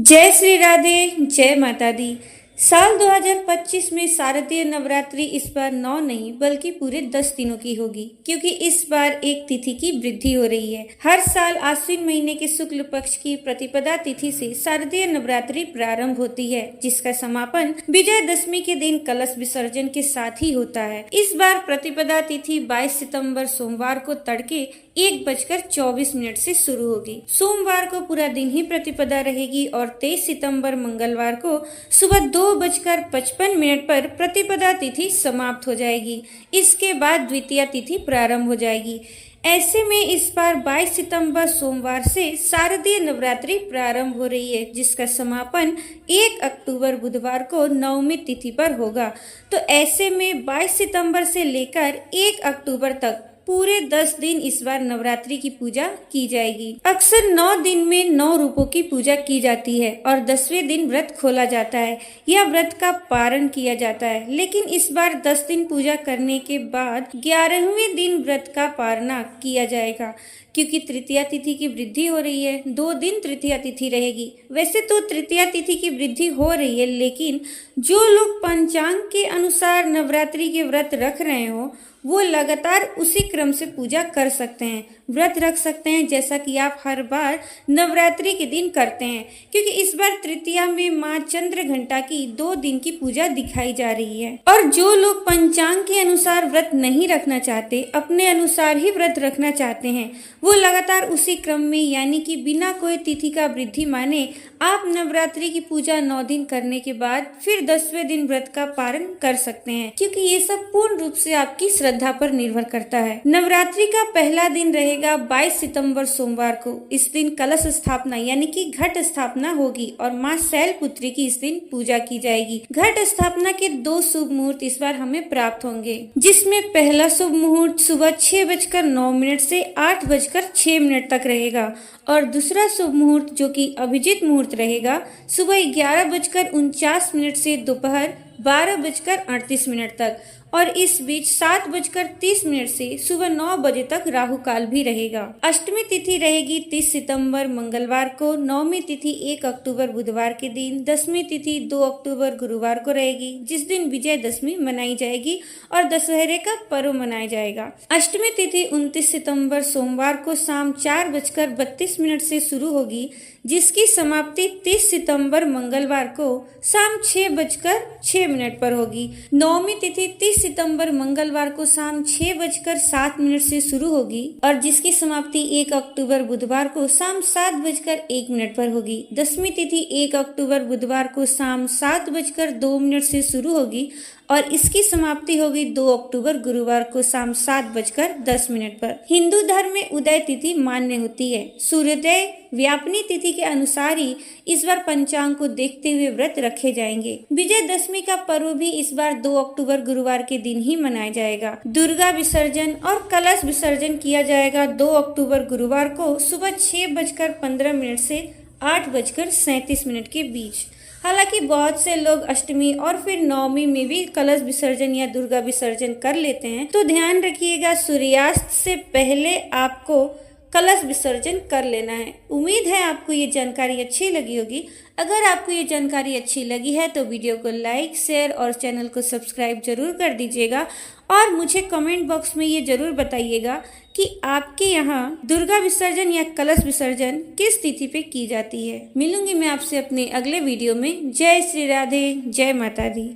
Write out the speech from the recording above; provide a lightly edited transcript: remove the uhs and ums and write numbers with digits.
जय श्री राधे, जय माता दी। साल 2025 में शारदीय नवरात्रि इस बार 9 नहीं बल्कि पूरे 10 दिनों की होगी, क्योंकि इस बार एक तिथि की वृद्धि हो रही है। हर साल आश्विन महीने के शुक्ल पक्ष की प्रतिपदा तिथि से शारदीय नवरात्रि प्रारंभ होती है, जिसका समापन विजयदशमी के दिन कलश विसर्जन के साथ ही होता है। इस बार प्रतिपदा तिथि 22 सितंबर सोमवार को तड़के 1:24 से शुरू होगी। सोमवार को पूरा दिन ही प्रतिपदा रहेगी और 23 सितंबर मंगलवार को सुबह 2:55 पर प्रतिपदा तिथि समाप्त हो जाएगी। इसके बाद द्वितीया तिथि प्रारंभ हो जाएगी। ऐसे में इस बार 22 सितंबर सोमवार से शारदीय नवरात्रि प्रारंभ हो रही है, जिसका समापन 1 अक्टूबर बुधवार को नवमी तिथि पर होगा। तो ऐसे में 22 सितंबर से लेकर 1 अक्टूबर तक पूरे 10 दिन इस बार नवरात्रि की पूजा की जाएगी। अक्सर 9 दिन में 9 रूपों की पूजा की जाती है और 10वें दिन व्रत खोला जाता है या व्रत का पारण किया जाता है। लेकिन इस बार 10 दिन पूजा करने के बाद 11वें दिन व्रत का पारणा किया जाएगा, क्योंकि तृतीया तिथि की वृद्धि हो रही है। 2 दिन तृतीया तिथि रहेगी। वैसे तो तृतीया तिथि की वृद्धि हो रही है, लेकिन जो लोग पंचांग के अनुसार नवरात्रि के व्रत रख रहे हो वो लगातार उसी क्रम से पूजा कर सकते हैं, व्रत रख सकते हैं, जैसा कि आप हर बार नवरात्रि के दिन करते हैं। क्योंकि इस बार तृतीया में माँ चंद्र घंटा की 2 दिन की पूजा दिखाई जा रही है। और जो लोग पंचांग के अनुसार व्रत नहीं रखना चाहते, अपने अनुसार ही व्रत रखना चाहते हैं, वो लगातार उसी क्रम में यानी कि बिना कोई तिथि का वृद्धि माने आप नवरात्रि की पूजा 9 दिन करने के बाद फिर 10वें दिन व्रत का पारण कर सकते हैं, क्योंकि ये सब पूर्ण रूप से आपकी श्रद्धा पर निर्भर करता है। नवरात्रि का पहला दिन रहेगा 22 सितंबर सोमवार को। इस दिन कलश स्थापना यानी कि घट स्थापना होगी और माँ शैलपुत्री की इस दिन पूजा की जाएगी। घट स्थापना के 2 शुभ मुहूर्त इस बार हमें प्राप्त होंगे, जिसमें पहला शुभ मुहूर्त सुबह 6:09 से 8:06 तक रहेगा और दूसरा शुभ मुहूर्त जो कि अभिजीत मुहूर्त रहेगा सुबह 11:49 से दोपहर 12:38 तक। और इस बीच 7:30 से सुबह 9 बजे तक राहु काल भी रहेगा। अष्टमी तिथि रहेगी 30 सितंबर मंगलवार को, नवमी तिथि 1 अक्टूबर बुधवार के दिन, 10वीं तिथि 2 अक्टूबर गुरुवार को रहेगी, जिस दिन विजयदशमी मनाई जाएगी और दशहरे का पर्व मनाया जाएगा। अष्टमी तिथि 29 सितंबर सोमवार को शाम 4:32 से शुरू होगी, जिसकी समाप्ति 30 सितंबर मंगलवार को शाम 6:06 पर होगी। नवमी तिथि 30 सितंबर मंगलवार को शाम 6:07 से शुरू होगी और जिसकी समाप्ति 1 अक्टूबर बुधवार को शाम 7:01 पर होगी। 10वीं तिथि 1 अक्टूबर बुधवार को शाम 7:02 से शुरू होगी और इसकी समाप्ति होगी 2 अक्टूबर गुरुवार को शाम 7:10 पर। हिंदू धर्म में उदय तिथि मान्य होती है। सूर्योदय व्यापनी तिथि के अनुसार ही इस बार पंचांग को देखते हुए व्रत रखे जाएंगे। विजयदशमी का पर्व भी इस बार 2 अक्टूबर गुरुवार के दिन ही मनाया जाएगा। दुर्गा विसर्जन और कलश विसर्जन किया जाएगा 2 अक्टूबर गुरुवार को सुबह 6:15 से 8:37 के बीच। हालांकि बहुत से लोग अष्टमी और फिर नवमी में भी कलश विसर्जन या दुर्गा विसर्जन कर लेते हैं, तो ध्यान रखिएगा सूर्यास्त से पहले आपको कलश विसर्जन कर लेना है। उम्मीद है आपको ये जानकारी अच्छी लगी होगी। अगर आपको ये जानकारी अच्छी लगी है तो वीडियो को लाइक, शेयर और चैनल को सब्सक्राइब जरूर कर दीजिएगा और मुझे कमेंट बॉक्स में ये जरूर बताइएगा कि आपके यहाँ दुर्गा विसर्जन या कलश विसर्जन किस तिथि पे की जाती है। मिलूंगी मैं आपसे अपने अगले वीडियो में। जय श्री राधे, जय माता दी।